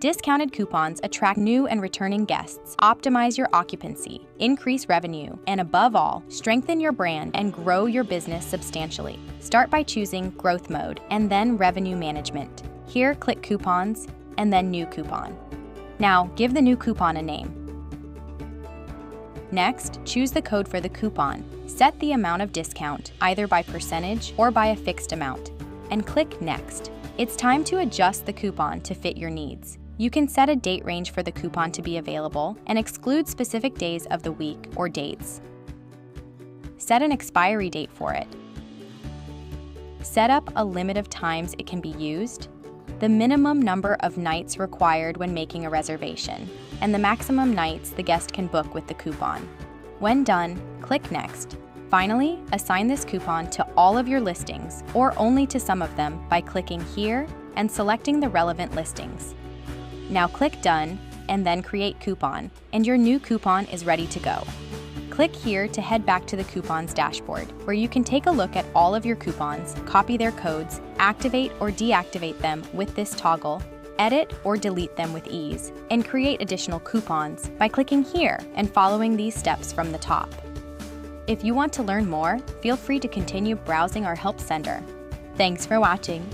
Discounted coupons attract new and returning guests, optimize your occupancy, increase revenue, and above all, strengthen your brand and grow your business substantially. Start by choosing Growth Mode and then Revenue Management. Here, click Coupons and then New Coupon. Now, give the new coupon a name. Next, choose the code for the coupon. Set the amount of discount, either by percentage or by a fixed amount, and click Next. It's time to adjust the coupon to fit your needs. You can set a date range for the coupon to be available and exclude specific days of the week or dates. Set an expiry date for it. Set up a limit of times it can be used, the minimum number of nights required when making a reservation, and the maximum nights the guest can book with the coupon. When done, click Next. Finally, assign this coupon to all of your listings or only to some of them by clicking here and selecting the relevant listings. Now click Done and then Create Coupon, and your new coupon is ready to go. Click here to head back to the coupons dashboard, where you can take a look at all of your coupons, copy their codes, activate or deactivate them with this toggle, edit or delete them with ease, and create additional coupons by clicking here and following these steps from the top. If you want to learn more, feel free to continue browsing our Help Center. Thanks for watching.